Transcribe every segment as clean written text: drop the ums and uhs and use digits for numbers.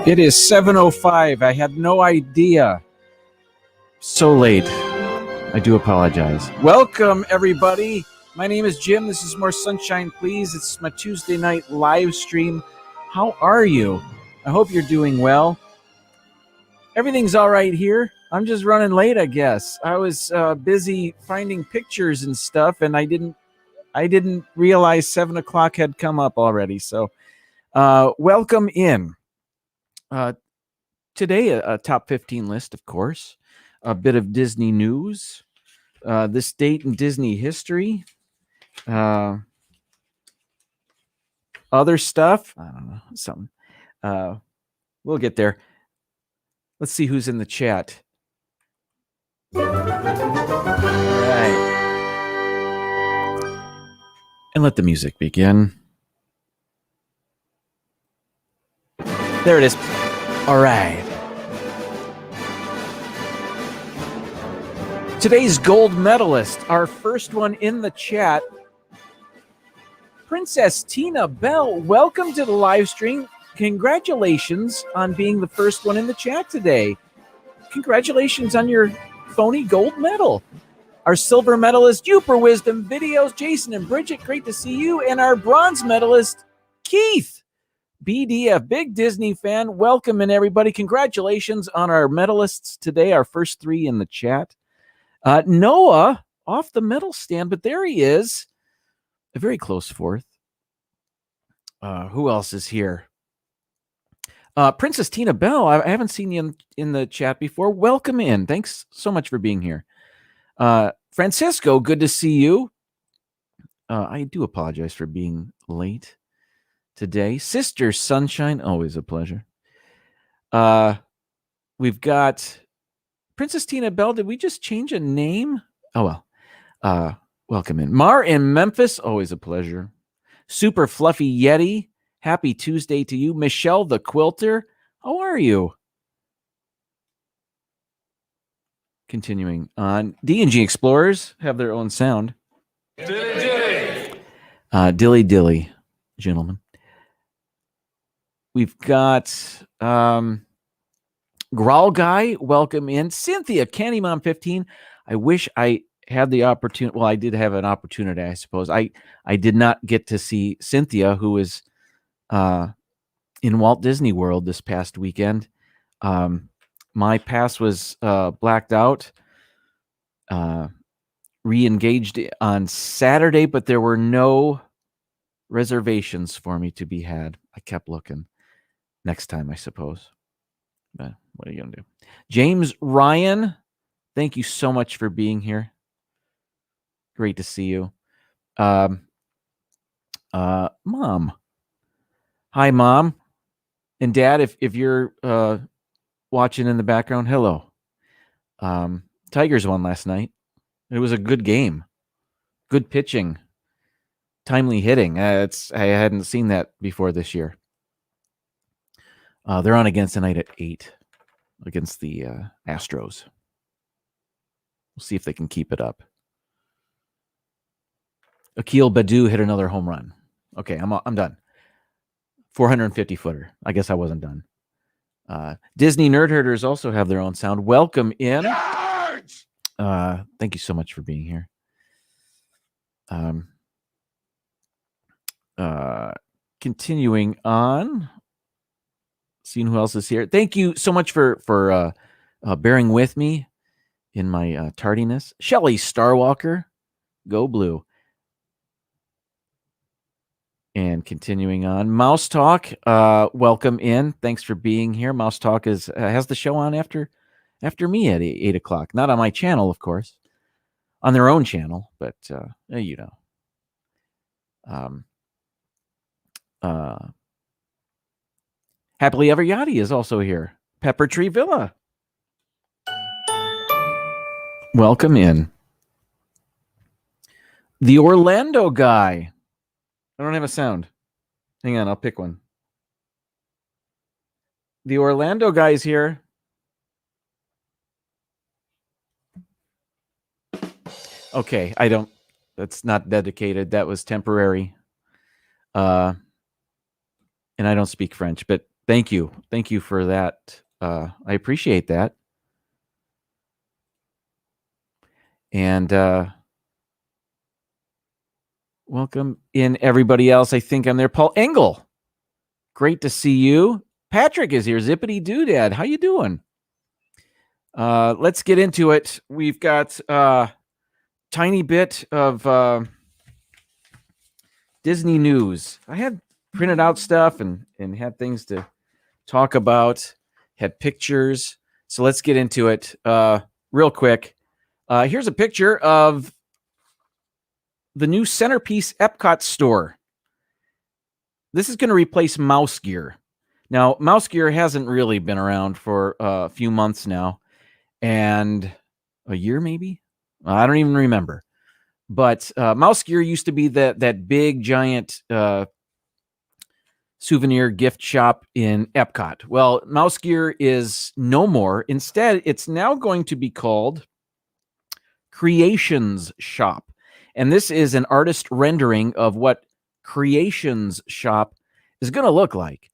It is 7:05. I had no idea. So late. I do apologize. Welcome, everybody. My name is Jim. This is More Sunshine, Please. It's my Tuesday night live stream. How are you? I hope you're doing well. Everything's all right here. I'm just running late, I guess. I was busy finding pictures and stuff, and I didn't realize 7 o'clock had come up already. So welcome in. Today, a top 15 list, of course. A bit of Disney news. This date in Disney history. Other stuff. I don't know. Something. We'll get there. Let's see who's in the chat. All right. And let the music begin. There it is. All right. Today's gold medalist, our first one in the chat, Princess Tina Bell. Welcome to the live stream. Congratulations on being the first one in the chat today. Congratulations on your phony gold medal. Our silver medalist, Uper Wisdom Videos, Jason and Bridget, great to see you. And our bronze medalist, Keith. BDF, big Disney fan. Welcome in, everybody. Congratulations on our medalists today, our first three in the chat. Noah off the medal stand, but there he is. A very close fourth. Who else is here? Princess Tina Bell. I haven't seen you in the chat before. Welcome in. Thanks so much for being here. Francisco, good to see you. I do apologize for being late today. Sister Sunshine, always a pleasure. We've got Princess Tina Bell. Did we just change a name? Oh, well. Welcome in. Mar in Memphis, always a pleasure. Super Fluffy Yeti, happy Tuesday to you. Michelle the Quilter, how are you? Continuing on. D&G Explorers have their own sound. Dilly dilly. Dilly dilly, gentlemen. We've got Growl Guy, welcome in. Cynthia, Candy Mom 15. I wish I had the opportunity. Well, I did have an opportunity, I suppose. I did not get to see Cynthia, who was in Walt Disney World this past weekend. My pass was blacked out, re-engaged on Saturday, but there were no reservations for me to be had. I kept looking. Next time, I suppose. But what are you going to do? James Ryan, thank you so much for being here. Great to see you. Mom. Hi, Mom. And Dad, if you're watching in the background, hello. Tigers won last night. It was a good game. Good pitching. Timely hitting. I hadn't seen that before this year. They're on again tonight at 8 against the Astros. We'll see if they can keep it up. Akil Badu hit another home run. Okay, I'm done. 450-footer. I guess I wasn't done. Disney Nerd Herders also have their own sound. Welcome in. Thank you so much for being here. Continuing on. Seeing who else is here. Thank you so much for bearing with me in my tardiness. Shelly Starwalker, go blue. And continuing on, Mouse Talk, welcome in. Thanks for being here. Mouse Talk has the show on after me at 8 o'clock. Not on my channel, of course, on their own channel, but you know. Happily Ever Yachty is also here. Pepper Tree Villa. Welcome in. The Orlando Guy. I don't have a sound. Hang on, I'll pick one. The Orlando Guy's here. Okay, that's not dedicated. That was temporary. And I don't speak French, but Thank you for that. I appreciate that. And welcome in everybody else. I think I'm there. Paul Engel, great to see you. Patrick is here. Zippity-Doo-Dah. How you doing? Let's get into it. We've got tiny bit of Disney news. I had printed out stuff and had things to talk about, had pictures. So let's get into it real quick. Here's a picture of the new Centerpiece Epcot store. This is going to replace Mouse Gear. Now, Mouse Gear hasn't really been around for a few months now, and a year maybe? I don't even remember. But Mouse Gear used to be that big, giant souvenir gift shop in Epcot. Well, Mouse Gear is no more. Instead, it's now going to be called Creations Shop. And this is an artist rendering of what Creations Shop is going to look like.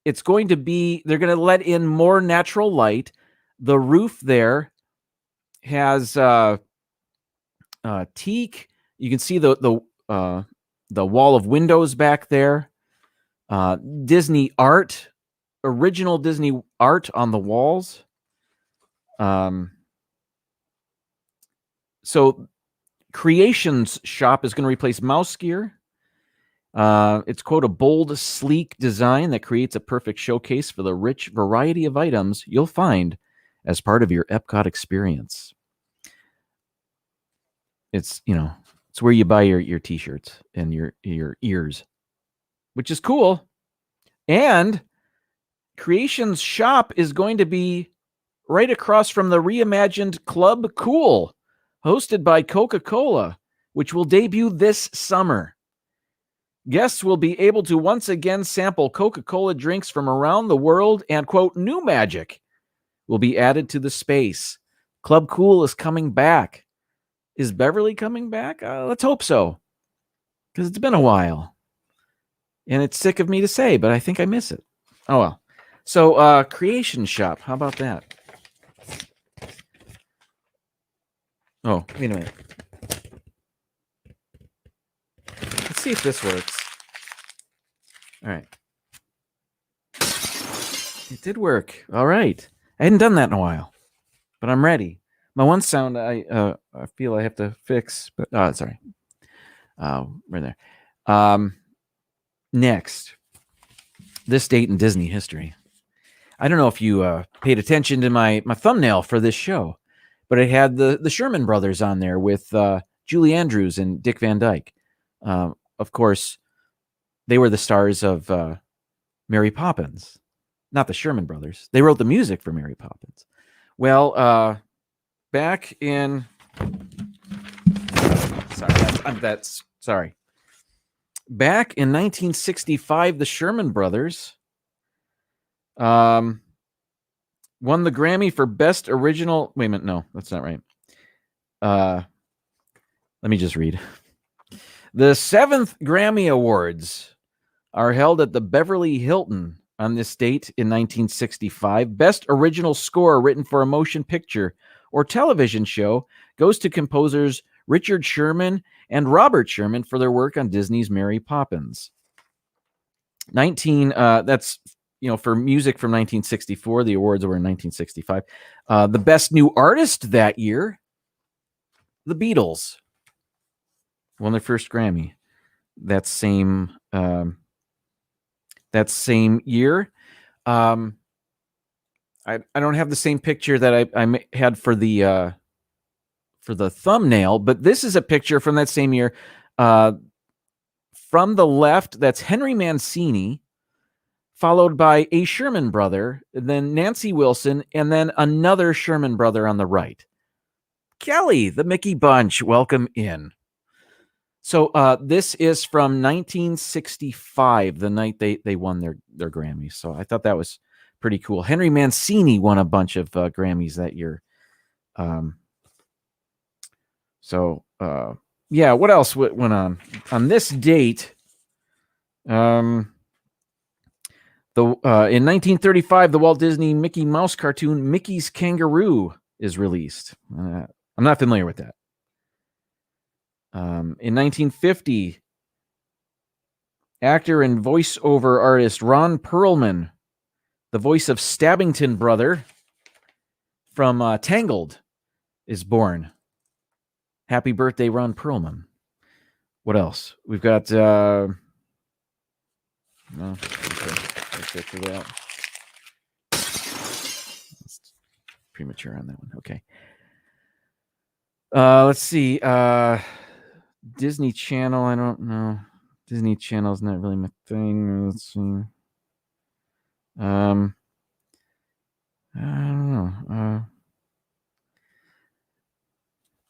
It's going to be, they're going to let in more natural light. The roof there has teak. You can see the wall of windows back there. Disney art, original Disney art on the walls. So Creations Shop is going to replace Mouse Gear. It's, quote, a bold, sleek design that creates a perfect showcase for the rich variety of items you'll find as part of your Epcot experience. It's, it's where you buy your t-shirts and your ears, which is cool. And Creations Shop is going to be right across from the reimagined Club Cool, hosted by Coca-Cola, which will debut this summer. Guests will be able to once again sample Coca-Cola drinks from around the world, and, quote, new magic will be added to the space. Club Cool is coming back. Is Beverly coming back? Let's hope so, because it's been a while. And it's sick of me to say, but I think I miss it. Oh, well. So, Creation Shop. How about that? Oh, wait a minute. Let's see if this works. All right. It did work. All right. I hadn't done that in a while, but I'm ready. My one sound I feel I have to fix, but sorry. Right there. Next, this date in Disney history. I don't know if you paid attention to my thumbnail for this show, but it had the Sherman Brothers on there with Julie Andrews and Dick Van Dyke. Of course, they were the stars of Mary Poppins, not the Sherman Brothers. They wrote the music for Mary Poppins. Well, back in back in 1965, the Sherman Brothers won the Grammy for Best Original. Wait a minute, no, that's not right. Let me just read. The 7th Grammy Awards are held at the Beverly Hilton on this date in 1965. Best Original Score written for a motion picture or television show goes to composers Richard Sherman and Robert Sherman for their work on Disney's Mary Poppins. That's for music from 1964. The awards were in 1965. The best new artist that year, the Beatles won their first Grammy that same year. I don't have the same picture that I had for the thumbnail, but this is a picture from that same year. From the left, that's Henry Mancini, followed by a Sherman brother, then Nancy Wilson, and then another Sherman brother on the right. Kelly, the Mickey Bunch, welcome in. So this is from 1965, the night they won their Grammys. So I thought that was pretty cool. Henry Mancini won a bunch of Grammys that year. Yeah, what else went on this date? In 1935, the Walt Disney Mickey Mouse cartoon Mickey's Kangaroo is released. I'm not familiar with that. In 1950, actor and voiceover artist Ron Perlman, the voice of Stabbington Brother from Tangled, is born. Happy birthday, Ron Perlman. What else? We've got... no, okay. Let's get through that. That's premature on that one. Okay. Let's see. Disney Channel, I don't know. Disney Channel is not really my thing. Let's see. I don't know.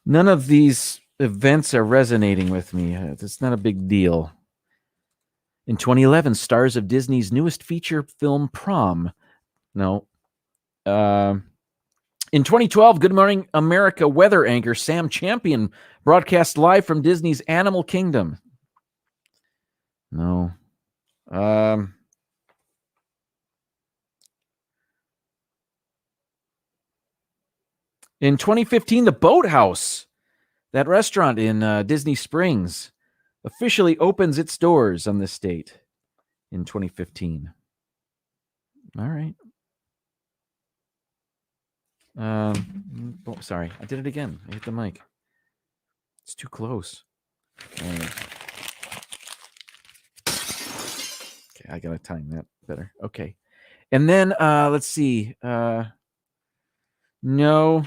None of these events are resonating with me. It's not a big deal. In 2011, stars of Disney's newest feature film, Prom. No. In 2012, Good Morning America weather anchor Sam Champion broadcast live from Disney's Animal Kingdom. No. In 2015, the Boathouse, that restaurant in Disney Springs, officially opens its doors on this date in 2015. All right. Sorry, I did it again. I hit the mic. It's too close. Okay, I gotta time that better. Okay, and then let's see. No.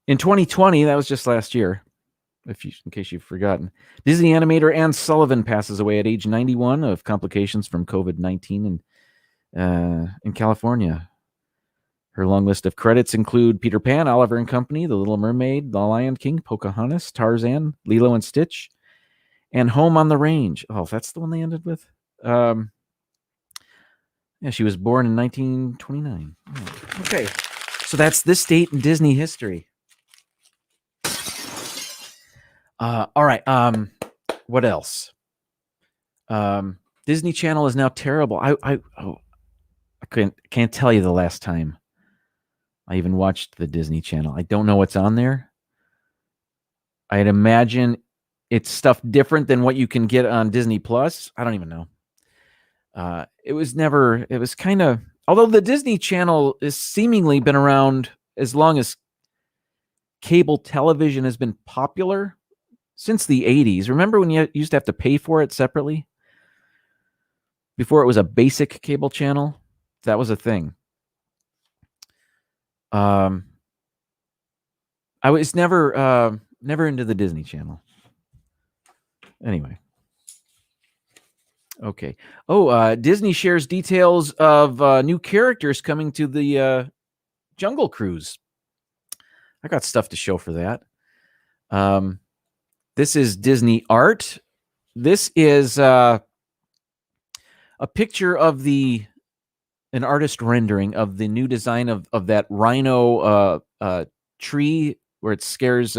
In 2020, that was just last year. In case you've forgotten, Disney animator Anne Sullivan passes away at age 91 of complications from COVID-19 in California. Her long list of credits include Peter Pan, Oliver and Company, The Little Mermaid, The Lion King, Pocahontas, Tarzan, Lilo and Stitch, and Home on the Range. Oh, that's the one they ended with? Yeah, she was born in 1929. Oh, okay, so that's this date in Disney history. All right. What else? Disney Channel is now terrible. I can't tell you the last time I even watched the Disney Channel. I don't know what's on there. I'd imagine it's stuff different than what you can get on Disney Plus. I don't even know. It was kind of, although the Disney Channel has seemingly been around as long as cable television has been popular, since the 80s. Remember when you used to have to pay for it separately? Before it was a basic cable channel? That was a thing. I was never into the Disney Channel. Anyway. Okay. Oh, Disney shares details of new characters coming to the Jungle Cruise. I got stuff to show for that. This is Disney art. This is a picture of an artist rendering of the new design of that rhino tree where it scares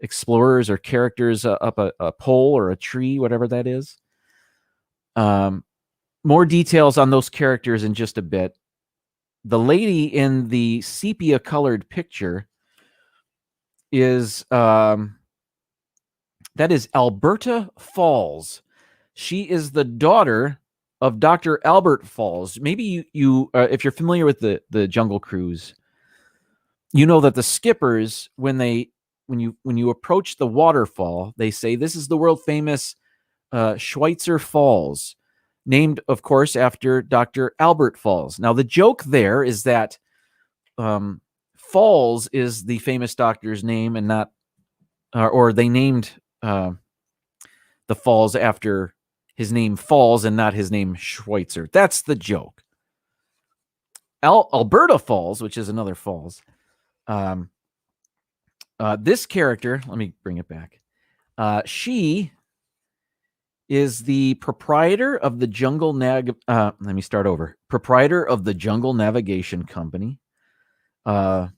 explorers or characters up a pole or a tree, whatever that is. More details on those characters in just a bit. The lady in the sepia-colored picture is... that is Alberta Falls. She is the daughter of Dr. Albert Falls. Maybe you if you're familiar with the Jungle Cruise, you know that the skippers, when you approach the waterfall, they say this is the world famous Schweitzer Falls, named, of course, after Dr. Albert Falls. Now, the joke there is that Falls is the famous doctor's name, and not, or they named the falls after his name Falls and not his name Schweitzer. That's the joke. Alberta Falls, which is another falls. This character, let me bring it back. She is the proprietor of the let me start over. Proprietor of the Jungle Navigation Company, the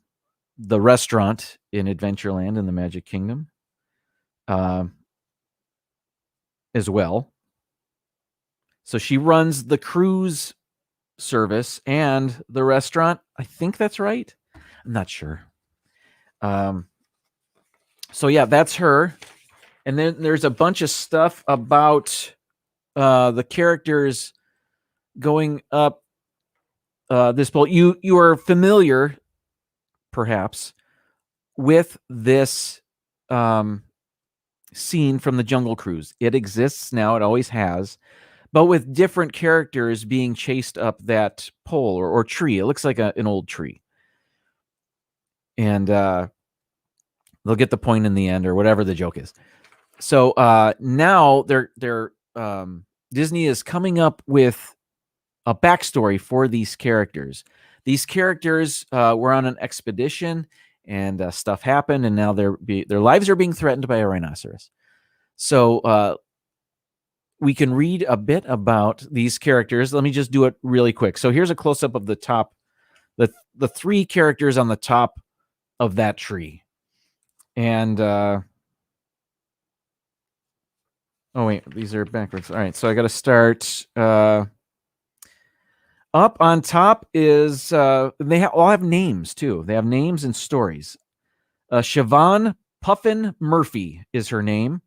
restaurant in Adventureland in the Magic Kingdom, as well. So she runs the cruise service and the restaurant. I think that's right. I'm not sure. So yeah, that's her. And then there's a bunch of stuff about the characters going up this boat. You are familiar, perhaps, with this scene from the Jungle Cruise. It exists now. It always has. But with different characters being chased up that pole or tree. It looks like an old tree. And they'll get the point in the end or whatever the joke is. So now they're Disney is coming up with a backstory for these characters. These characters were on an expedition and stuff happened, and now their lives are being threatened by a rhinoceros. So we can read a bit about these characters. Let me just do it really quick. So here's a close-up of the top, the three characters on the top of that tree. And oh, wait, these are backwards. All right, so I got to start. Up on top is, they all have names, too. They have names and stories. Siobhan Puffin Murphy is her name,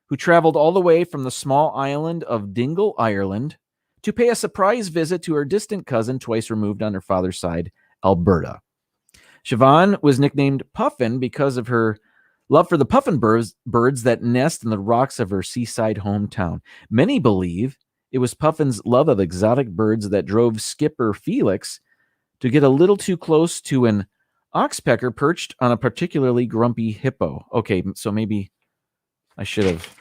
who traveled all the way from the small island of Dingle, Ireland, to pay a surprise visit to her distant cousin twice removed on her father's side, Alberta. Siobhan was nicknamed Puffin because of her love for the puffin birds that nest in the rocks of her seaside hometown. Many believe it was Puffin's love of exotic birds that drove skipper Felix to get a little too close to an oxpecker perched on a particularly grumpy hippo. Okay, so maybe I should have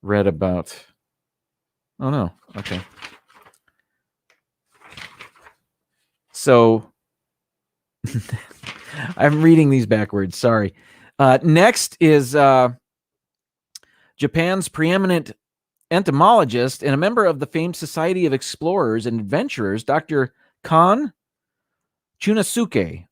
read about... Oh, no. Okay. So I'm reading these backwards. Sorry. Next is Japan's preeminent entomologist and a member of the famed Society of Explorers and Adventurers, Dr. Kan Chunasuke.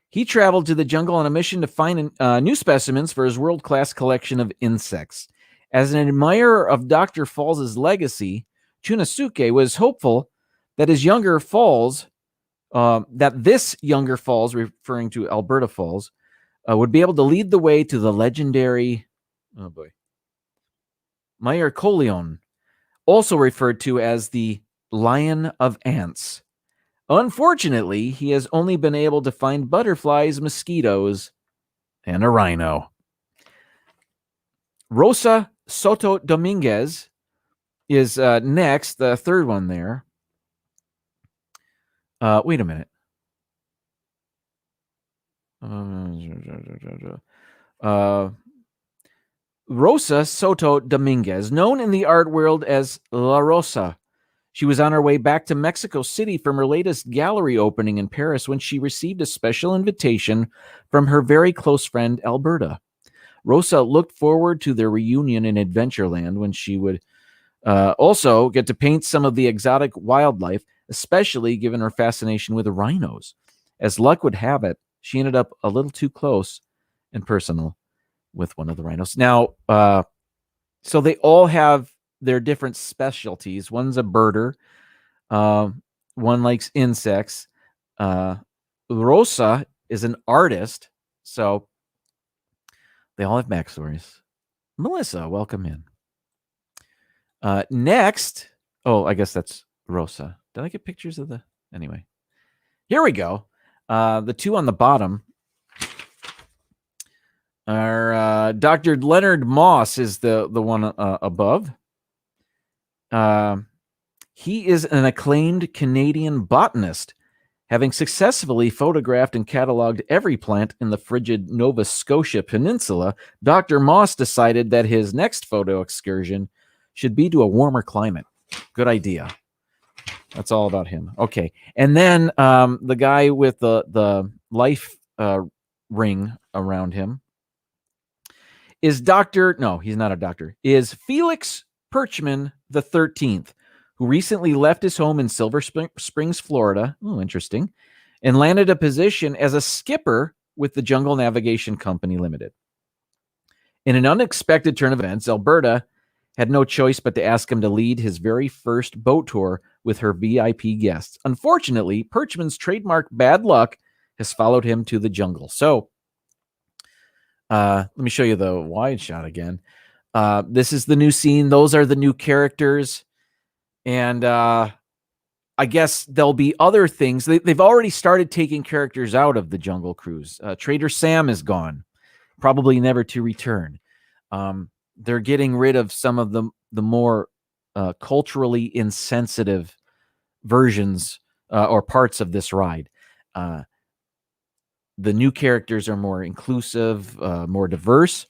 He traveled to the jungle on a mission to find new specimens for his world-class collection of insects. As an admirer of Dr. Falls's legacy, Chunasuke was hopeful that this younger Falls, referring to Alberta Falls, would be able to lead the way to the legendary, Meyer Coleon, also referred to as the Lion of Ants. Unfortunately, he has only been able to find butterflies, mosquitoes, and a rhino. Rosa Soto Dominguez is next, the third one there. Wait a minute. Rosa Soto Dominguez, known in the art world as La Rosa. She was on her way back to Mexico City from her latest gallery opening in Paris when she received a special invitation from her very close friend, Alberta. Rosa looked forward to their reunion in Adventureland when she would also get to paint some of the exotic wildlife, especially given her fascination with rhinos. As luck would have it, she ended up a little too close and personal with one of the rhinos. Now, so they all have their different specialties. One's a birder. One likes insects. Rosa is an artist. So they all have backstories. Melissa, welcome in. Next. Oh, I guess that's Rosa. Did I get pictures of the... Anyway. Here we go. The two on the bottom are Dr. Leonard Moss is the one above. He is an acclaimed Canadian botanist, having successfully photographed and cataloged every plant in the frigid Nova Scotia Peninsula. Dr. Moss decided that his next photo excursion should be to a warmer climate. Good idea. That's all about him. Okay. And then the guy with the life ring around him is he's not a doctor, is Felix Perchman the 13th, who recently left his home in Silver Springs, Florida. Oh, interesting. And landed a position as a skipper with the Jungle Navigation Company Limited. In an unexpected turn of events, Alberta had no choice but to ask him to lead his very first boat tour with her VIP guests. Unfortunately, Perchman's trademark bad luck has followed him to the jungle. So, let me show you the wide shot again. This is the new scene. Those are the new characters. And I guess there'll be other things. They've already started taking characters out of the Jungle Cruise. Trader Sam is gone, probably never to return. They're getting rid of some of the more culturally insensitive versions or parts of this ride. The new characters are more inclusive, more diverse.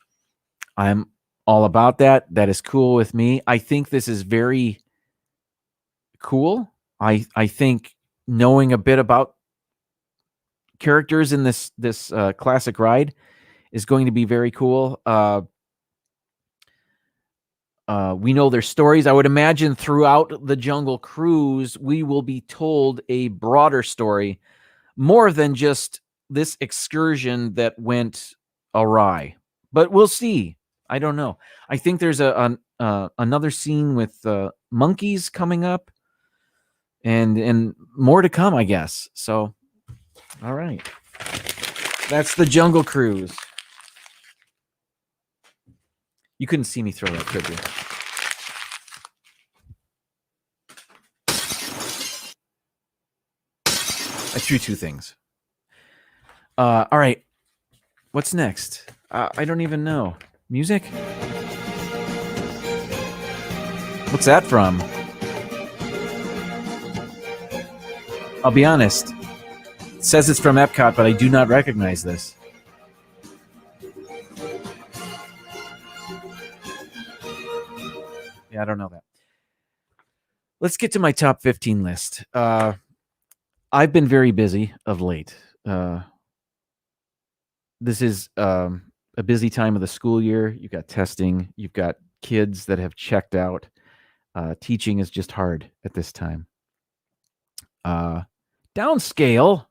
I'm all about that. That is cool with me. I think this is very cool. I think knowing a bit about characters in this classic ride is going to be very cool. We know their stories. I would imagine throughout the Jungle Cruise, we will be told a broader story, more than just this excursion that went awry. But we'll see. I don't know. I think there's another scene with monkeys coming up. And more to come, I guess. So, all right. That's the Jungle Cruise. You couldn't see me throw that, could you? I threw two things. All right. What's next? I don't even know. Music? What's that from? I'll be honest. It says it's from Epcot, but I do not recognize this. Yeah, I don't know that. Let's get to my top 15 list. I've been very busy of late. This is a busy time of the school year. You've got testing. You've got kids that have checked out. Teaching is just hard at this time. Downscale.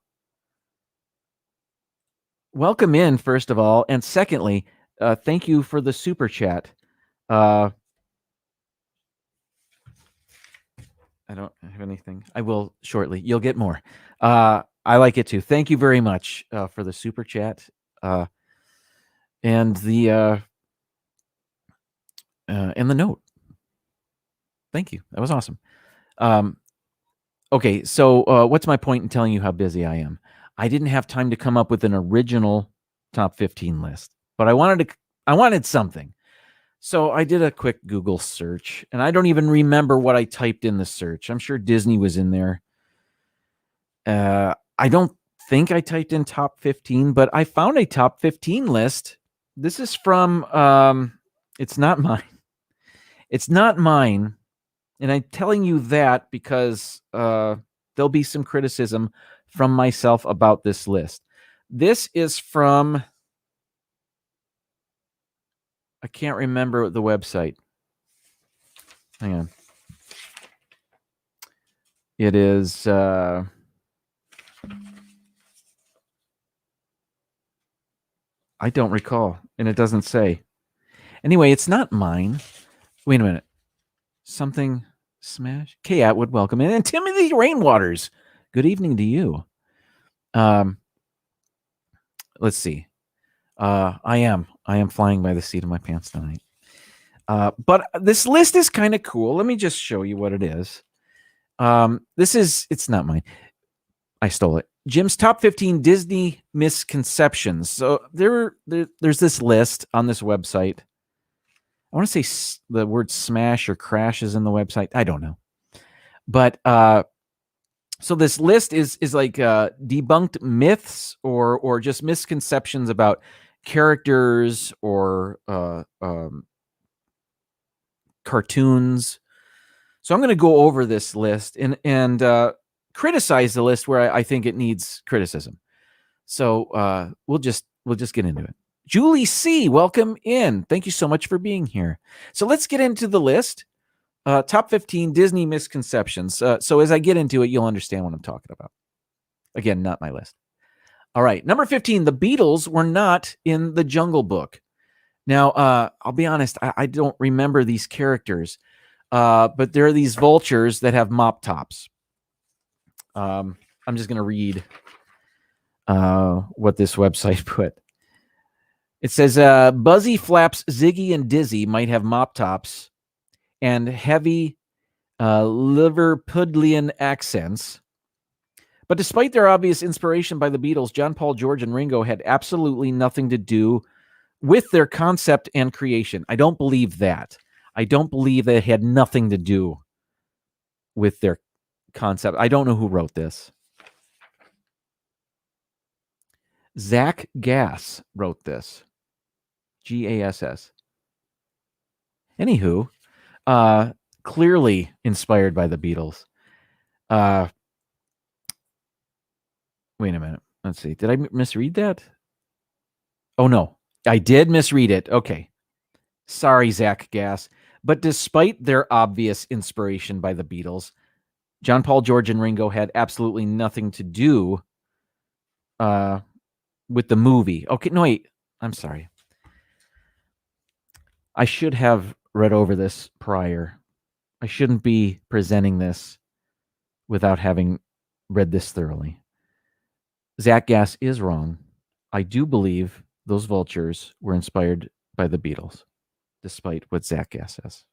Welcome in, first of all. And secondly, thank you for the super chat. I don't have anything. I will shortly. You'll get more. I like it too. Thank you very much for the super chat. And the note. Thank you. That was awesome. Okay, so what's my point in telling you how busy I am? I didn't have time to come up with an original top 15 list, but I wanted something. So I did a quick Google search, and I don't even remember what I typed in the search. I'm sure Disney was in there. I don't think I typed in top 15, but I found a top 15 list. This is from, it's not mine. It's not mine. And I'm telling you that because there'll be some criticism from myself about this list. This is from, I can't remember the website. Hang on. It is, I don't recall, and it doesn't say. Anyway, it's not mine. Wait a minute. Something smash. Kay Atwood, welcome in. And Timothy Rainwaters, good evening to you. Let's see. I am flying by the seat of my pants tonight. But this list is kind of cool. Let me just show you what it is. It's not mine. I stole it. Jim's top 15 Disney misconceptions. So there's this list on this website. I want to say the word smash or crash is in the website. I don't know. But so this list is like debunked myths or just misconceptions about characters or cartoons. So I'm going to go over this list and criticize the list where I think it needs criticism. So we'll just get into it. Julie C., welcome in. Thank you so much for being here. So let's get into the list. Top 15 Disney misconceptions. So as I get into it, you'll understand what I'm talking about. Again, not my list. All right. Number 15, the Beatles were not in the Jungle Book. Now, I'll be honest, I don't remember these characters, but there are these vultures that have mop tops. I'm just going to read what this website put. It says, Buzzy, Flaps, Ziggy, and Dizzy might have mop tops and heavy Liverpudlian accents. But despite their obvious inspiration by the Beatles, John, Paul, George, and Ringo had absolutely nothing to do with their concept and creation. I don't believe that. I don't believe that it had nothing to do with their concept. I don't know who wrote this. Zach Gass wrote this. Gass. Anywho, clearly inspired by the Beatles. Wait a minute. Let's see. Did I misread that? Oh, no. I did misread it. Okay. Sorry, Zach Gass. But despite their obvious inspiration by the Beatles, John, Paul, George, and Ringo had absolutely nothing to do with the movie. Okay, no, wait. I'm sorry. I should have read over this prior. I shouldn't be presenting this without having read this thoroughly. Zach Gass is wrong. I do believe those vultures were inspired by the Beatles, despite what Zach Gass says.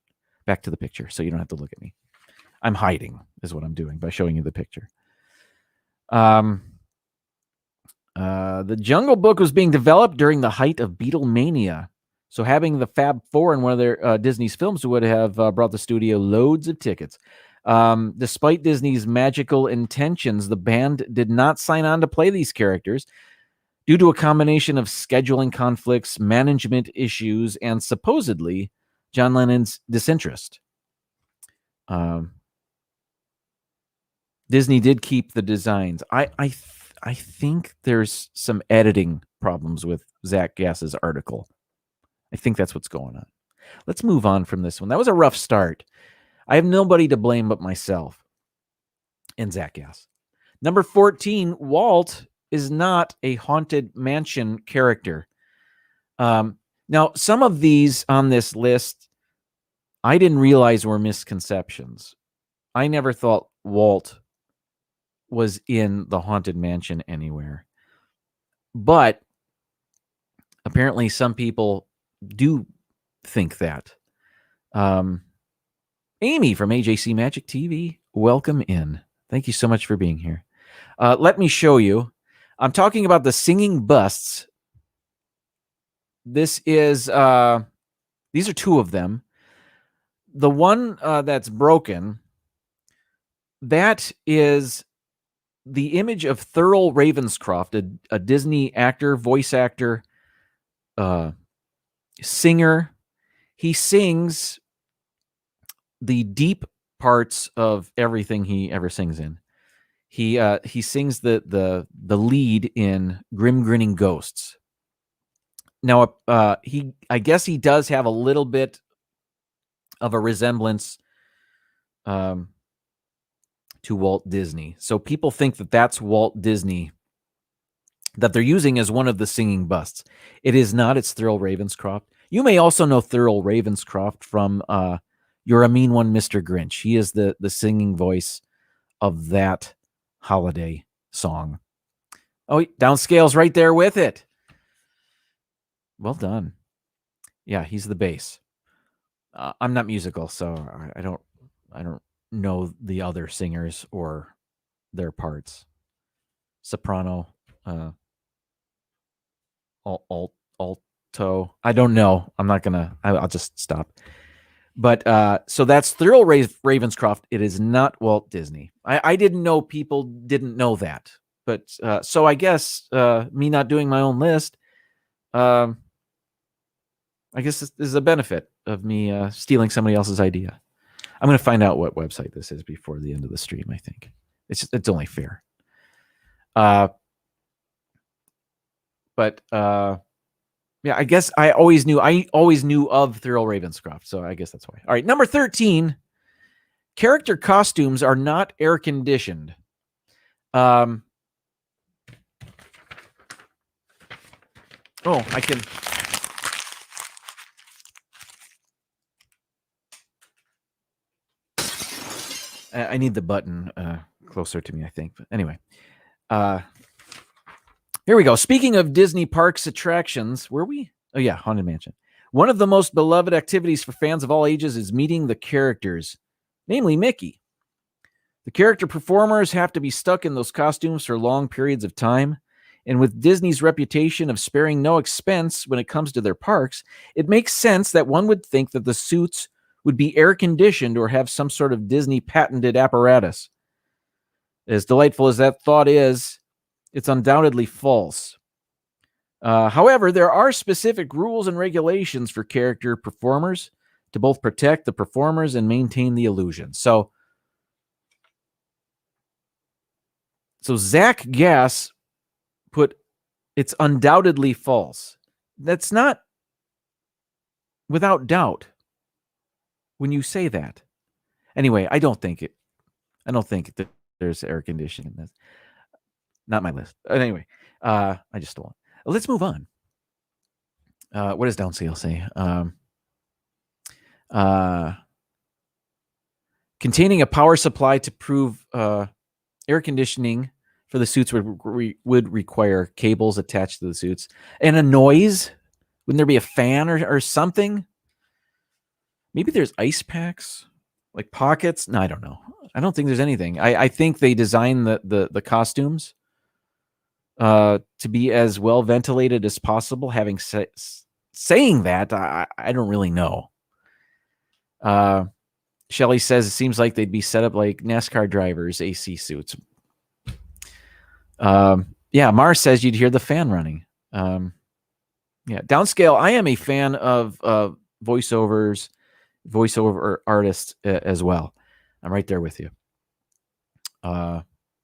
Back to the picture, so you don't have to look at me. I'm hiding, is what I'm doing by showing you the picture. The Jungle Book was being developed during the height of Beatlemania. So having the Fab Four in one of their Disney's films would have brought the studio loads of tickets. Despite Disney's magical intentions, the band did not sign on to play these characters due to a combination of scheduling conflicts, management issues, and supposedly John Lennon's disinterest. Disney did keep the designs. I think there's some editing problems with Zach Gass's article. I think that's what's going on. Let's move on from this one. That was a rough start. I have nobody to blame but myself and Zach Gass. Number 14, Walt is not a Haunted Mansion character. Now, some of these on this list, I didn't realize were misconceptions. I never thought Walt was in the Haunted Mansion anywhere. But apparently some people do think that. Amy from AJC Magic TV, welcome in. Thank you so much for being here. Let me show you. I'm talking about the singing busts. This is, these are two of them. The one that's broken, that is the image of Thurl Ravenscroft, a Disney actor, voice actor, singer. He sings the deep parts of everything he ever sings in. He sings the lead in Grim Grinning Ghosts. Now, I guess he does have a little bit of a resemblance to Walt Disney. So people think that that's Walt Disney that they're using as one of the singing busts. It is not. It's Thurl Ravenscroft. You may also know Thurl Ravenscroft from You're a Mean One, Mr. Grinch. He is the singing voice of that holiday song. Oh, downscale's right there with it. Well done. Yeah, he's the bass. I'm not musical, so I don't know the other singers or their parts. Soprano, alto. I don't know. I'm not gonna. I'll just stop. But so that's Thurl Ravenscroft. It is not Walt Disney. I didn't know people didn't know that. But so I guess me not doing my own list, I guess this is a benefit of me stealing somebody else's idea. I'm going to find out what website this is before the end of the stream, I think. It's only fair. But yeah, I guess I always knew of Thurl Ravenscroft, so I guess that's why. All right, number 13, character costumes are not air conditioned. Oh, I need the button closer to me, I think. But anyway, here we go. Speaking of Disney parks attractions, were we? Oh, yeah, Haunted Mansion. One of the most beloved activities for fans of all ages is meeting the characters, namely Mickey. The character performers have to be stuck in those costumes for long periods of time. And with Disney's reputation of sparing no expense when it comes to their parks, it makes sense that one would think that the suits would be air-conditioned or have some sort of Disney-patented apparatus. As delightful as that thought is, it's undoubtedly false. However, there are specific rules and regulations for character performers to both protect the performers and maintain the illusion. So Zach Gass put, it's undoubtedly false. That's not without doubt when you say that. Anyway, I don't think that there's air conditioning in this. Not my list. Anyway, I just stole it. Let's move on. What does Downsale say? Containing a power supply to prove air conditioning for the suits would require cables attached to the suits. And a noise? Wouldn't there be a fan or something? Maybe there's ice packs? Like pockets? No, I don't know. I don't think there's anything. I think they designed the costumes to be as well ventilated as possible. Having saying that, I don't really know. Shelley says it seems like they'd be set up like NASCAR drivers' AC suits. Yeah, Mars says you'd hear the fan running. Yeah, downscale. I am a fan of voiceover artists as well. I'm right there with you.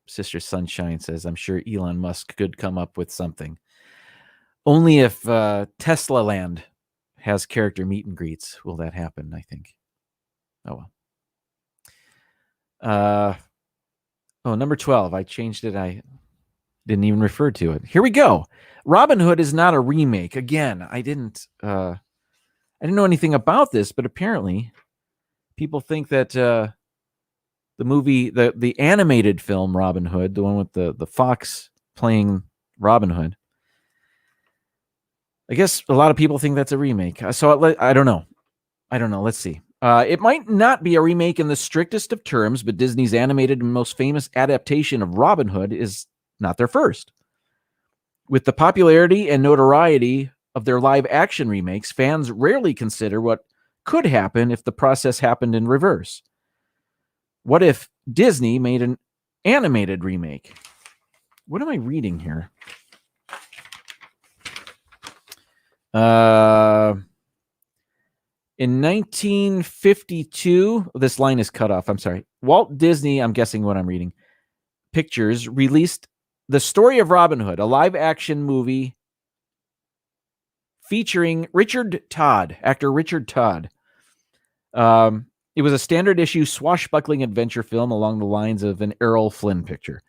Sister Sunshine says, I'm sure Elon Musk could come up with something. Only if Tesla Land has character meet and greets will that happen, I think. Oh, well. Number 12. I changed it. I didn't even refer to it. Here we go. Robin Hood is not a remake. Again, I didn't know anything about this, but apparently people think that the movie, the animated film Robin Hood, the one with the fox playing Robin Hood, I guess a lot of people think that's a remake. So I don't know. Let's see. It might not be a remake in the strictest of terms, but Disney's animated and most famous adaptation of Robin Hood is not their first. With the popularity and notoriety of their live-action remakes, fans rarely consider what could happen if the process happened in reverse. What if Disney made an animated remake? What am I reading here? In 1952, this line is cut off. I'm sorry. Walt Disney, I'm guessing what I'm reading, Pictures released The Story of Robin Hood, a live-action movie featuring actor Richard Todd. It was a standard issue swashbuckling adventure film along the lines of an Errol Flynn picture.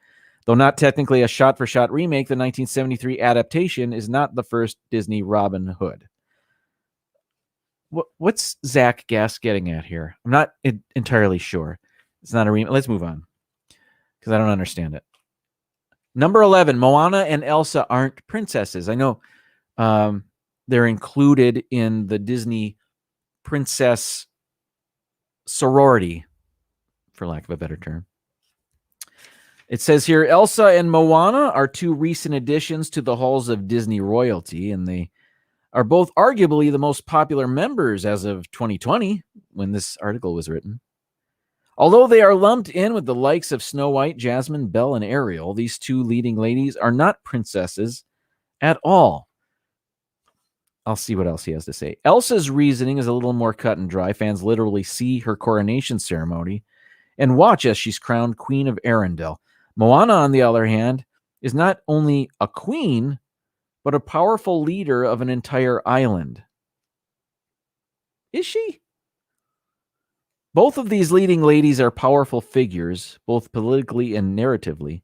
Though not technically a shot-for-shot remake, the 1973 adaptation is not the first Disney Robin Hood. What's Zach Gass getting at here? I'm not entirely sure. It's not a remake. Let's move on because I don't understand it. Number 11, Moana and Elsa aren't princesses. I know they're included in the Disney princess sorority, for lack of a better term. It says here, Elsa and Moana are two recent additions to the halls of Disney royalty, and they are both arguably the most popular members as of 2020, when this article was written. Although they are lumped in with the likes of Snow White, Jasmine, Belle, and Ariel, these two leading ladies are not princesses at all. I'll see what else he has to say. Elsa's reasoning is a little more cut and dry. Fans literally see her coronation ceremony and watch as she's crowned Queen of Arendelle. Moana, on the other hand, is not only a queen, but a powerful leader of an entire island. Is she? Both of these leading ladies are powerful figures, both politically and narratively.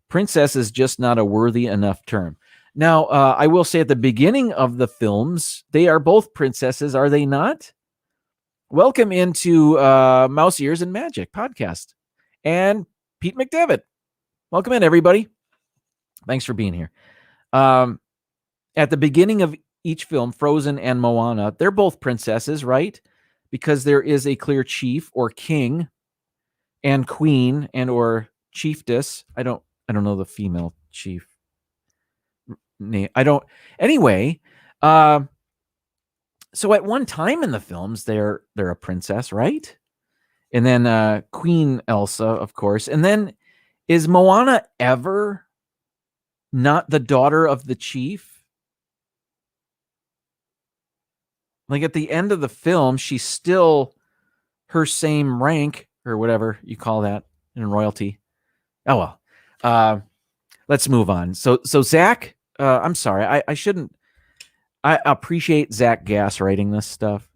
Princess is just not a worthy enough term. Now, I will say at the beginning of the films, they are both princesses, are they not? Welcome into Mouse Ears and Magic podcast. and Pete McDevitt. Welcome in, everybody. Thanks for being here. At the beginning of each film, Frozen and Moana, they're both princesses, right? Because there is a clear chief or king and queen and or chiefess. I don't know the female chief name. Anyway, so at one time in the films, they're a princess, right? And then Queen Elsa, of course. And then is Moana ever not the daughter of the chief? Like at the end of the film, she's still her same rank or whatever you call that in royalty. Oh, well. Let's move on. So Zach, I'm sorry. I shouldn't. I appreciate Zach Gass writing this stuff.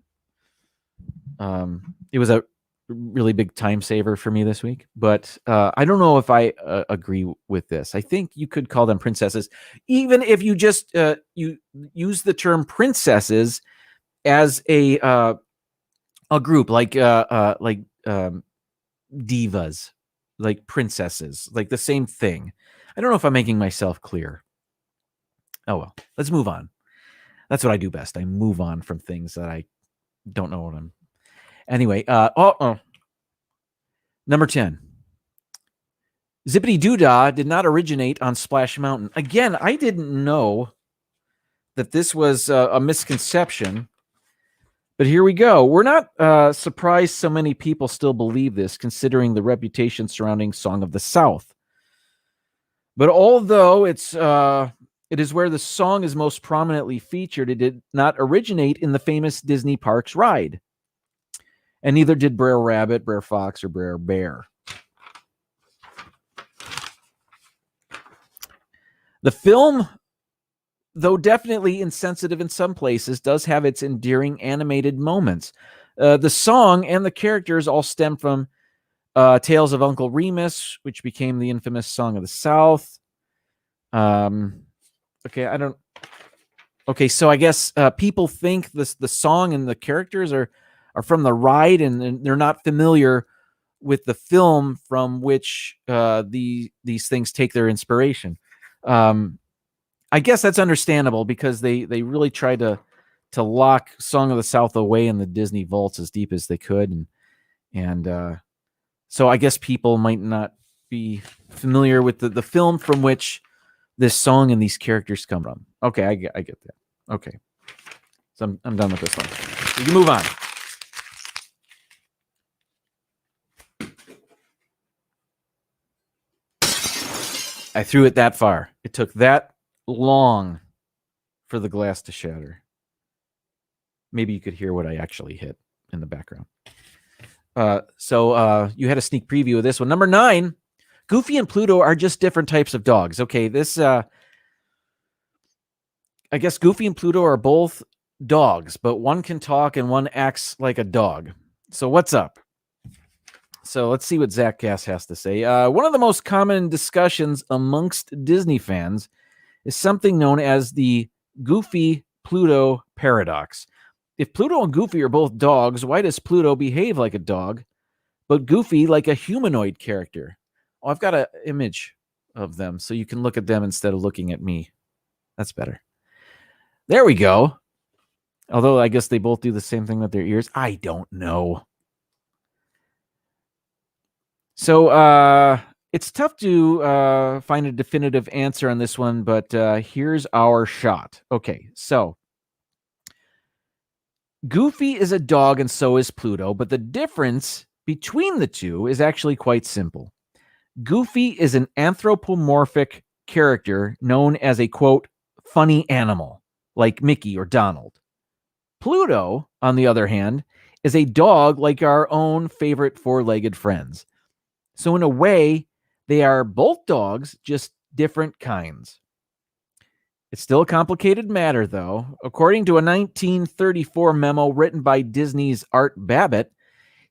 It was a really big time saver for me this week, but I don't know if I agree with this. I think you could call them princesses, even if you just you use the term princesses as a group, like divas, like princesses, like the same thing. I don't know if I'm making myself clear. Oh well, let's move on. That's what I do best. I move on from things that I don't know what I'm. Anyway, number 10. Zippity-Doo-Dah did not originate on Splash Mountain. Again, I didn't know that this was a misconception, but here we go. We're not surprised so many people still believe this, considering the reputation surrounding Song of the South. But although it is where the song is most prominently featured, it did not originate in the famous Disney Parks ride. And neither did Brer Rabbit, Brer Fox, or Brer Bear. The film, though definitely insensitive in some places, does have its endearing animated moments. The song and the characters all stem from Tales of Uncle Remus, which became the infamous Song of the South. Okay, so I guess people think the song and the characters are from the ride, and they're not familiar with the film from which these things take their inspiration. I guess that's understandable because they really tried to lock Song of the South away in the Disney vaults as deep as they could, and so I guess people might not be familiar with the film from which this song and these characters come from. Okay, I get that. Okay, so I'm done with this one. We can move on. I threw it that far. It took that long for the glass to shatter. Maybe you could hear what I actually hit in the background. So you had a sneak preview of this one. Number 9, Goofy and Pluto are just different types of dogs. Okay, this, I guess Goofy and Pluto are both dogs, but one can talk and one acts like a dog. So what's up? So let's see what Zach Gass has to say. One of the most common discussions amongst Disney fans is something known as the Goofy-Pluto paradox. If Pluto and Goofy are both dogs, why does Pluto behave like a dog, but Goofy like a humanoid character? Oh, I've got an image of them, so you can look at them instead of looking at me. That's better. There we go. Although I guess they both do the same thing with their ears. I don't know. So it's tough to find a definitive answer on this one, but here's our shot. Okay, so Goofy is a dog and so is Pluto, but the difference between the two is actually quite simple. Goofy is an anthropomorphic character known as a, quote, funny animal, like Mickey or Donald. Pluto, on the other hand, is a dog like our own favorite four-legged friends. So in a way, they are both dogs, just different kinds. It's still a complicated matter, though. According to a 1934 memo written by Disney's Art Babbitt,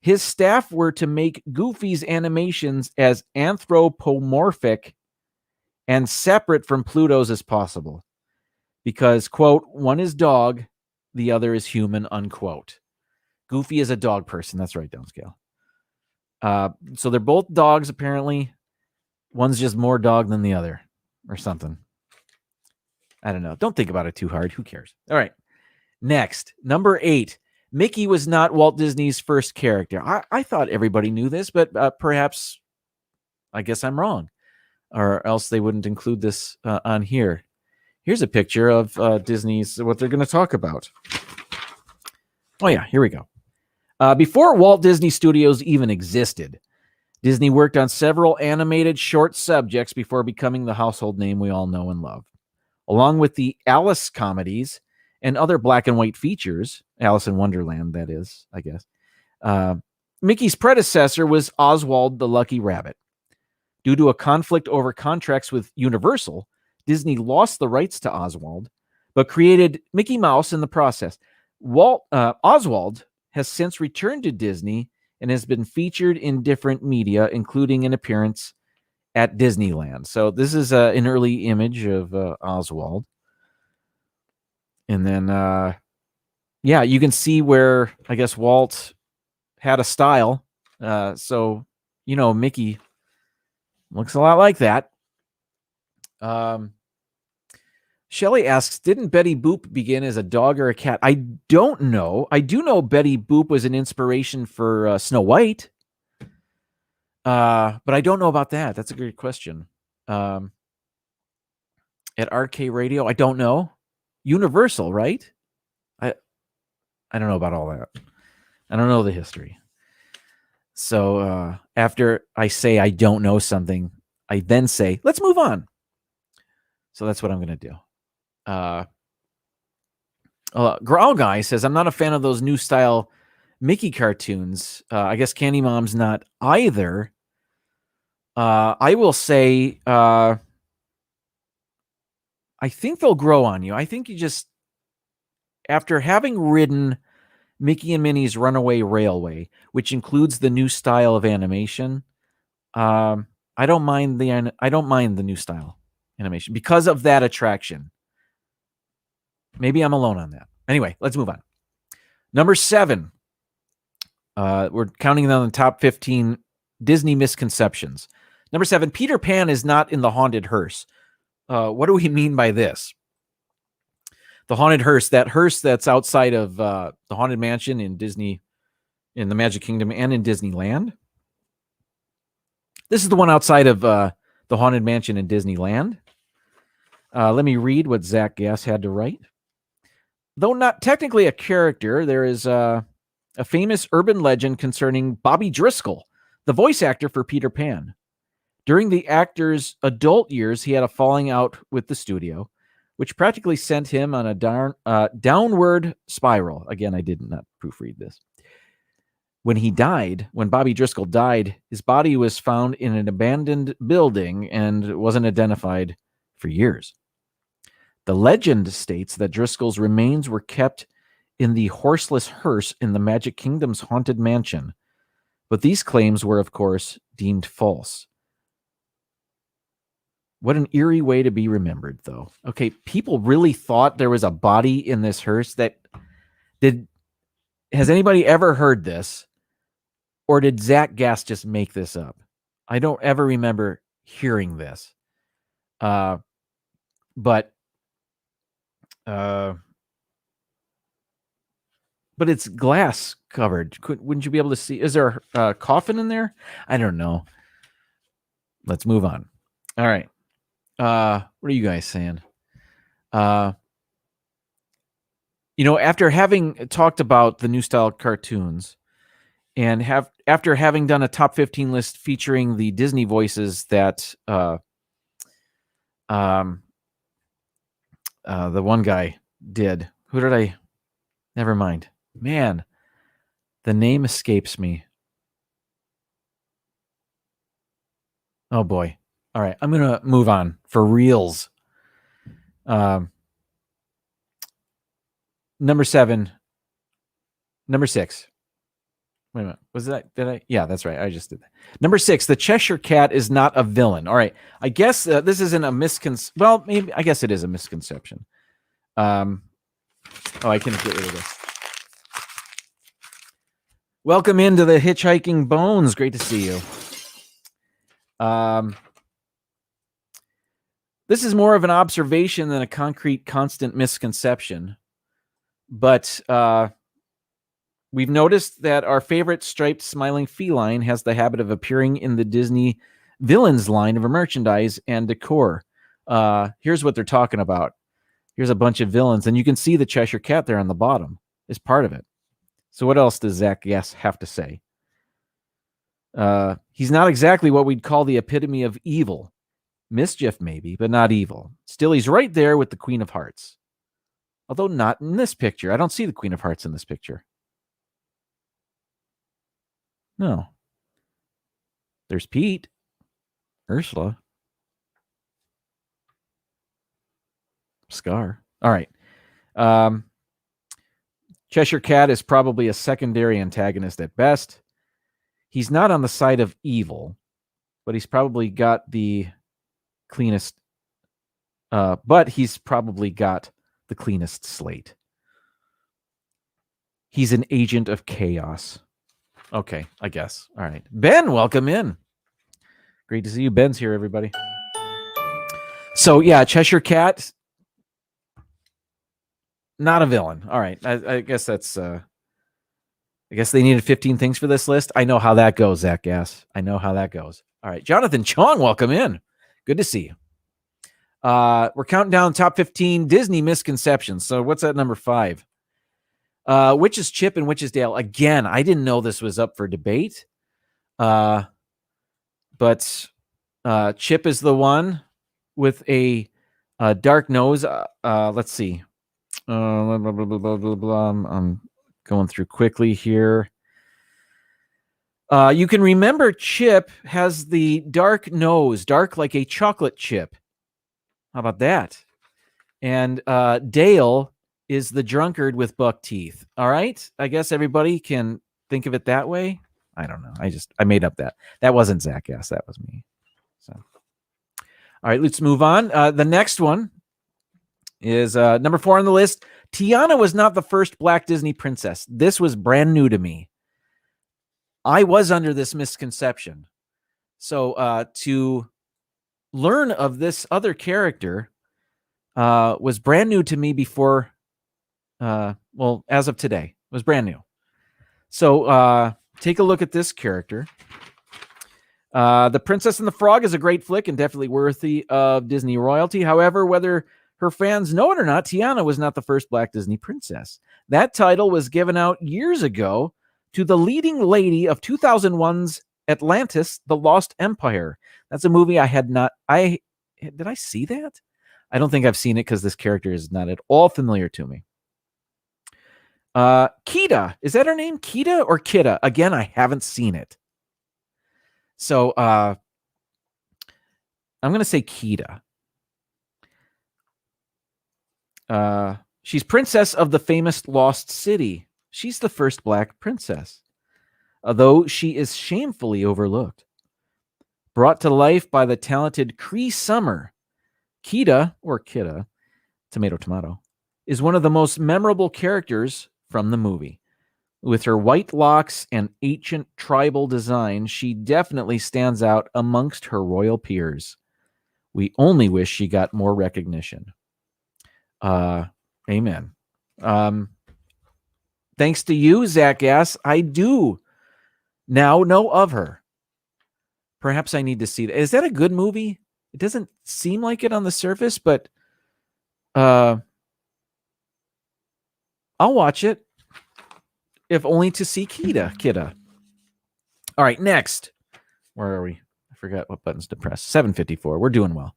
his staff were to make Goofy's animations as anthropomorphic and separate from Pluto's as possible. Because, quote, one is dog, the other is human, unquote. Goofy is a dog person. That's right, downscale. So they're both dogs, apparently. One's just more dog than the other or something. I don't know. Don't think about it too hard. Who cares? All right. Next, number 8. Mickey was not Walt Disney's first character. I thought everybody knew this, but perhaps I guess I'm wrong, or else they wouldn't include this on here. Here's a picture of Disney's, what they're going to talk about. Oh, yeah, here we go. Before Walt Disney Studios even existed, Disney worked on several animated short subjects before becoming the household name we all know and love. Along with the Alice comedies and other black and white features, Alice in Wonderland, that is, I guess, Mickey's predecessor was Oswald the Lucky Rabbit. Due to a conflict over contracts with Universal, Disney lost the rights to Oswald, but created Mickey Mouse in the process. Oswald has since returned to Disney and has been featured in different media, including an appearance at Disneyland. So this is an early image of Oswald. And then, yeah, you can see where, I guess, Walt had a style. So, you know, Mickey looks a lot like that. Shelley asks, didn't Betty Boop begin as a dog or a cat? I don't know. I do know Betty Boop was an inspiration for Snow White. But I don't know about that. That's a great question. At RK Radio, I don't know. Universal, right? I don't know about all that. I don't know the history. So after I say I don't know something, I then say, let's move on. So that's what I'm going to do. Growl Guy says, I'm not a fan of those new style Mickey cartoons. I guess Candy Mom's not either. I will say, I think they'll grow on you. I think you just, after having ridden Mickey and Minnie's Runaway Railway, which includes the new style of animation, I don't mind the new style animation because of that attraction. Maybe I'm alone on that. Anyway, let's move on. Number 7. We're counting down the top 15 Disney misconceptions. Number 7, Peter Pan is not in the haunted hearse. What do we mean by this? The haunted hearse, that hearse that's outside of the Haunted Mansion in Disney, in the Magic Kingdom and in Disneyland. This is the one outside of the Haunted Mansion in Disneyland. Let me read what Zach Gass had to write. Though not technically a character, there is a famous urban legend concerning Bobby Driscoll, the voice actor for Peter Pan. During the actor's adult years, he had a falling out with the studio, which practically sent him on a downward spiral. Again, I did not proofread this. When Bobby Driscoll died, his body was found in an abandoned building and wasn't identified for years. The legend states that Driscoll's remains were kept in the horseless hearse in the Magic Kingdom's Haunted Mansion, but these claims were, of course, deemed false. What an eerie way to be remembered, though. Okay, people really thought there was a body in this hearse. Has anybody ever heard this? Or did Zach Gass just make this up? I don't ever remember hearing this. But it's glass covered. Wouldn't you be able to see? Is there a coffin in there? I don't know. Let's move on. All right. What are you guys saying? After having talked about the new style cartoons and after having done a top 15 list featuring the Disney voices that the one guy did. Who did I? Never mind. Man, the name escapes me. Oh boy. All right, I'm going to move on for reals. Number 6. Wait a minute. Yeah, that's right. I just did that. Number 6, the Cheshire Cat is not a villain. All right. I guess this isn't a misconception. Well, maybe, I guess it is a misconception. I can get rid of this. Welcome into the Hitchhiking Bones. Great to see you. This is more of an observation than a concrete, constant misconception. But we've noticed that our favorite striped, smiling feline has the habit of appearing in the Disney villains line of merchandise and decor. Here's what they're talking about. Here's a bunch of villains, and you can see the Cheshire Cat there on the bottom is part of it. So what else does Zach Guess have to say? He's not exactly what we'd call the epitome of evil. Mischief, maybe, but not evil. Still, he's right there with the Queen of Hearts. Although not in this picture. I don't see the Queen of Hearts in this picture. No. There's Pete. Ursula. Scar. All right. Cheshire Cat is probably a secondary antagonist at best. He's not on the side of evil, but he's probably got the cleanest slate. He's an agent of chaos. Okay, I guess. All right. Ben, welcome in. Great to see you. Ben's here, everybody. So, yeah, Cheshire Cat, not a villain. All right. I guess that's... I guess they needed 15 things for this list. I know how that goes, Zach Gass. I know how that goes. All right. Jonathan Chong, welcome in. Good to see you. We're counting down top 15 Disney misconceptions. So what's at number 5? Which is Chip and which is Dale? Again, I didn't know this was up for debate. But Chip is the one with a dark nose. Let's see. I'm going through quickly here. You can remember Chip has the dark nose, dark like a chocolate chip. How about that? And Dale is the drunkard with buck teeth. All right. I guess everybody can think of it that way. I don't know. I made up that. That wasn't Zach. Yes, that was me. So, all right, let's move on. The next one is number 4 on the list. Tiana was not the first Black Disney princess. This was brand new to me. I was under this misconception. So to learn of this other character was brand new to me before, as of today. It was brand new. So take a look at this character. The Princess and the Frog is a great flick and definitely worthy of Disney royalty. However, whether her fans know it or not, Tiana was not the first Black Disney princess. That title was given out years ago to the leading lady of 2001's Atlantis, The Lost Empire. That's a movie I had not... Did I see that? I don't think I've seen it because this character is not at all familiar to me. Kida. Is that her name? Kida or Kida? Again, I haven't seen it. So I'm going to say Kida. She's princess of the famous Lost City. She's the first Black princess, although she is shamefully overlooked. Brought to life by the talented Cree Summer, Kida, or Kida, tomato, is one of the most memorable characters from the movie. With her white locks and ancient tribal design, she definitely stands out amongst her royal peers. We only wish she got more recognition. Amen. Thanks to you, Zach Gass, I do now know of her. Perhaps I need to see that. Is that a good movie? It doesn't seem like it on the surface, but I'll watch it, if only to see Kida. All right, next. Where are we? I forgot what buttons to press. 754. We're doing well.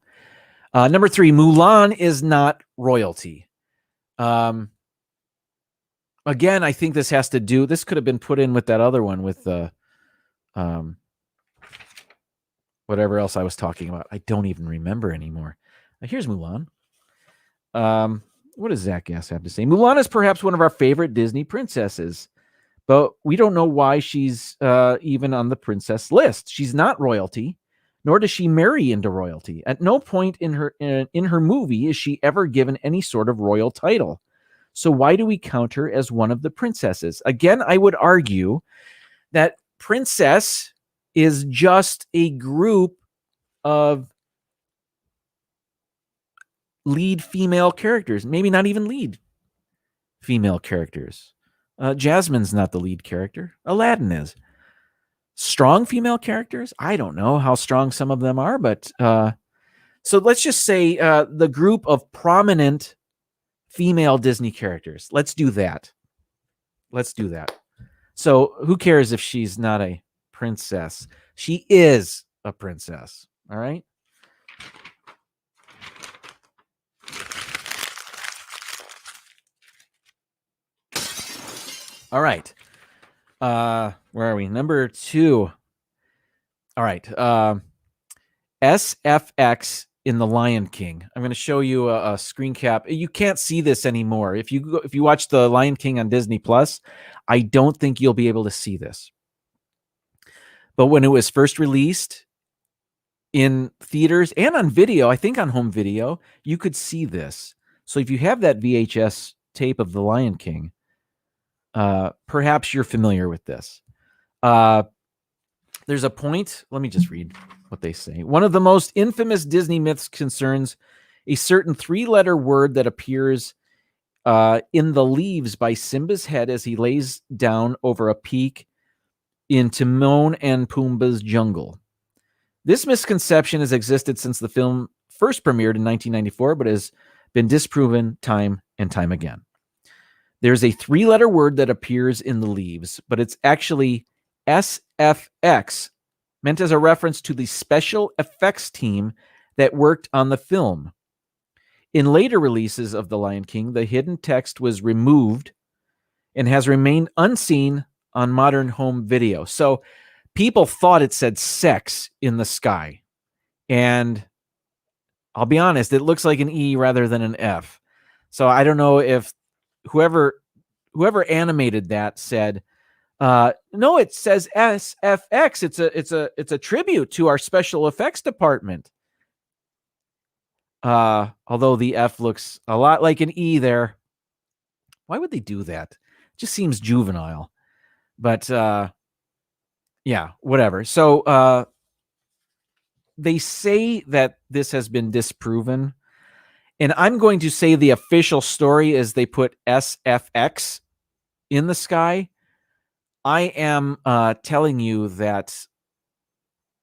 Number 3, Mulan is not royalty. Again, I think this has to do... This could have been put in with that other one with the... whatever else I was talking about. I don't even remember anymore. Here's Mulan. What does Zach Gass have to say? Mulan is perhaps one of our favorite Disney princesses, but we don't know why she's even on the princess list. She's not royalty, nor does she marry into royalty. At no point in her movie is she ever given any sort of royal title. So why do we count her as one of the princesses? Again, I would argue that princess is just a group of lead female characters, maybe not even lead female characters. Jasmine's not the lead character. Aladdin is. Strong female characters? I don't know how strong some of them are, but so let's just say the group of prominent female Disney characters. Let's do that. So who cares if she's not a princess? She is a princess. All right. All right. Where are we? Number 2. All right. SFX in The Lion King. I'm going to show you a screen cap. You can't see this anymore. If you watch The Lion King on Disney Plus, I don't think you'll be able to see this. But when it was first released in theaters and on video, I think on home video, you could see this. So if you have that VHS tape of The Lion King, perhaps you're familiar with this. There's a point. Let me just read what they say. One of the most infamous Disney myths concerns a certain 3-letter word that appears in the leaves by Simba's head as he lays down over a peak in Timon and Pumbaa's jungle. This misconception has existed since the film first premiered in 1994, but has been disproven time and time again. There's a 3-letter word that appears in the leaves, but it's actually SFX, meant as a reference to the special effects team that worked on the film. In later releases of The Lion King, the hidden text was removed and has remained unseen on modern home video. So people thought it said sex in the sky. And I'll be honest, it looks like an E rather than an F. So I don't know if whoever animated that said, no, it says SFX. It's a tribute to our special effects department. Although the F looks a lot like an E there. Why would they do that? It just seems juvenile. But yeah, whatever. So they say that this has been disproven. And I'm going to say the official story is they put SFX in the sky. I am telling you that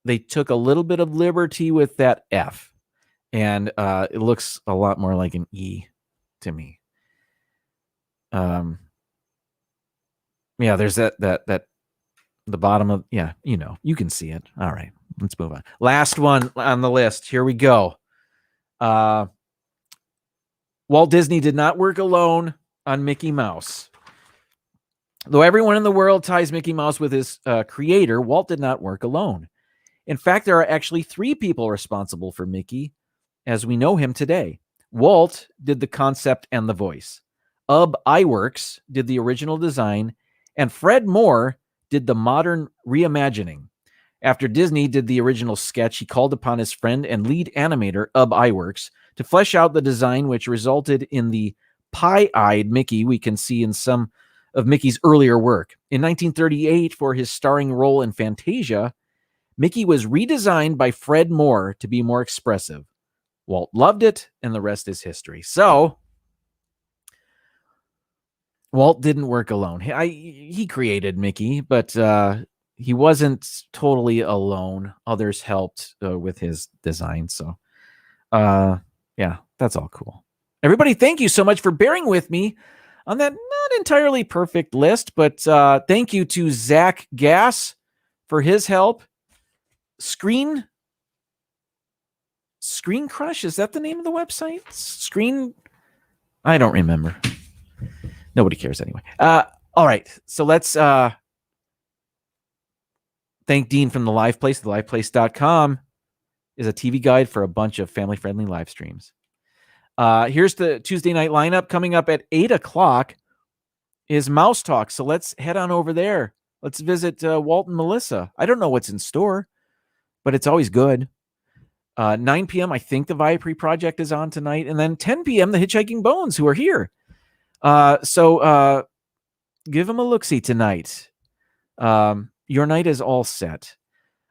they took a little bit of liberty with that F. And it looks a lot more like an E to me. Yeah, there's that the bottom of, yeah, you can see it. All right, let's move on. Last one on the list. Here we go. Walt Disney did not work alone on Mickey Mouse. Though everyone in the world ties Mickey Mouse with his creator, Walt did not work alone. In fact, there are actually 3 people responsible for Mickey as we know him today. Walt did the concept and the voice. Ub Iwerks did the original design, and Fred Moore did the modern reimagining. After Disney did the original sketch, he called upon his friend and lead animator, Ub Iwerks, to flesh out the design, which resulted in the pie-eyed Mickey we can see in some of Mickey's earlier work. In 1938, for his starring role in Fantasia, Mickey was redesigned by Fred Moore to be more expressive. Walt loved it, and the rest is history. So, Walt didn't work alone. He created Mickey, but he wasn't totally alone. Others helped with his design. So, yeah, that's all cool. Everybody, thank you so much for bearing with me on that not entirely perfect list, but thank you to Zach Gass for his help. Screen Crush, is that the name of the website? I don't remember. Nobody cares anyway. All right, so let's thank Dean from The Live Place. TheLivePlace.com is a TV guide for a bunch of family-friendly live streams. Here's the Tuesday night lineup. Coming up at 8 o'clock is Mouse Talk, so let's head on over there. Let's visit Walt and Melissa. I don't know what's in store, but it's always good. 9 p.m., I think the Viapre Project is on tonight. And then 10 p.m., the Hitchhiking Bones, who are here. So give them a look-see tonight. Yeah, your night is all set.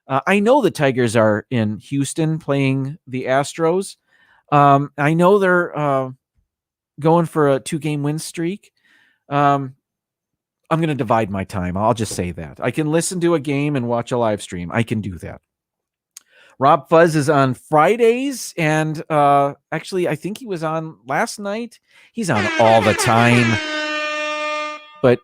I know the Tigers are in Houston playing the Astros. I know they're going for a 2-game win streak. I'm going to divide my time. I'll just say that. I can listen to a game and watch a live stream. I can do that. Rob Fuzz is on Fridays, and actually, I think he was on last night. He's on all the time, but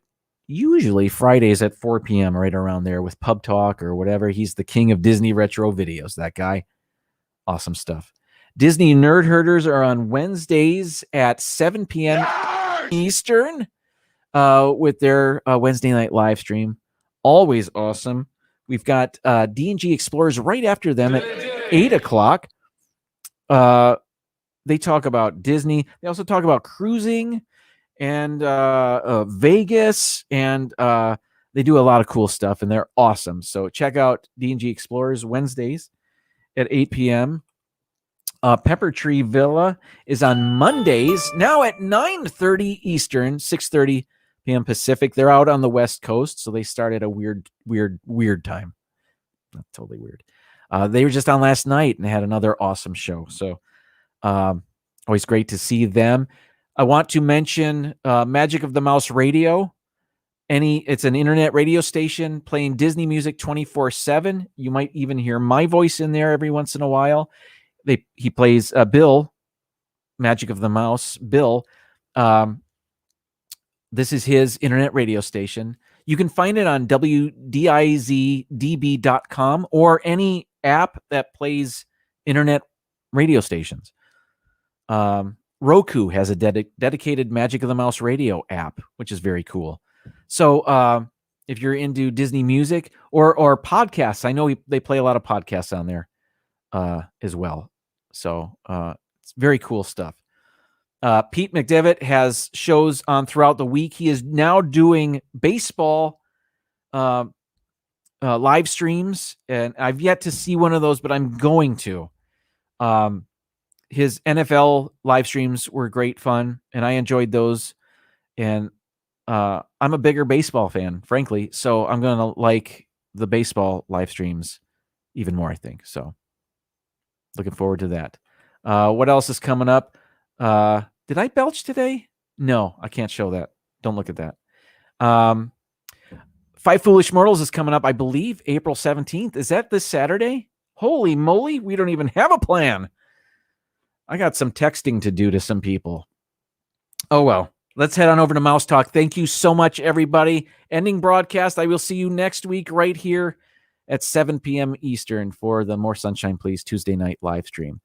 usually Fridays at 4 p.m., right around there with Pub Talk or whatever. He's the king of Disney retro videos, that guy. Awesome stuff. Disney Nerd Herders are on Wednesdays at 7 p.m. Eastern with their Wednesday night live stream. Always awesome. We've got D&G Explorers right after them at 8 o'clock. They talk about Disney. They also talk about cruising and Vegas, and they do a lot of cool stuff, and they're awesome. So check out D&G Explorers Wednesdays at 8 p.m. Pepper Tree Villa is on Mondays, now at 9:30 Eastern, 6:30 p.m. Pacific. They're out on the West Coast, so they start at a weird time. Not totally weird. They were just on last night and had another awesome show. So always great to see them. I want to mention Magic of the Mouse Radio. It's an internet radio station playing Disney music 24/7. You might even hear my voice in there every once in a while. He plays Bill, Magic of the Mouse, Bill. This is his internet radio station. You can find it on wdizdb.com or any app that plays internet radio stations. Roku has a dedicated Magic of the Mouse radio app, which is very cool. So if you're into Disney music or podcasts, I know they play a lot of podcasts on there as well. So it's very cool stuff. Pete McDevitt has shows on throughout the week. He is now doing baseball live streams, and I've yet to see one of those, but I'm going to. His NFL live streams were great fun, and I enjoyed those. And I'm a bigger baseball fan, frankly, so I'm going to like the baseball live streams even more, I think. So looking forward to that. What else is coming up? Did I belch today? No, I can't show that. Don't look at that. Five Foolish Mortals is coming up, I believe, April 17th. Is that this Saturday? Holy moly, we don't even have a plan. I got some texting to do to some people. Oh, well. Let's head on over to Mouse Talk. Thank you so much, everybody. Ending broadcast. I will see you next week right here at 7 p.m. Eastern for the More Sunshine Please Tuesday night live stream.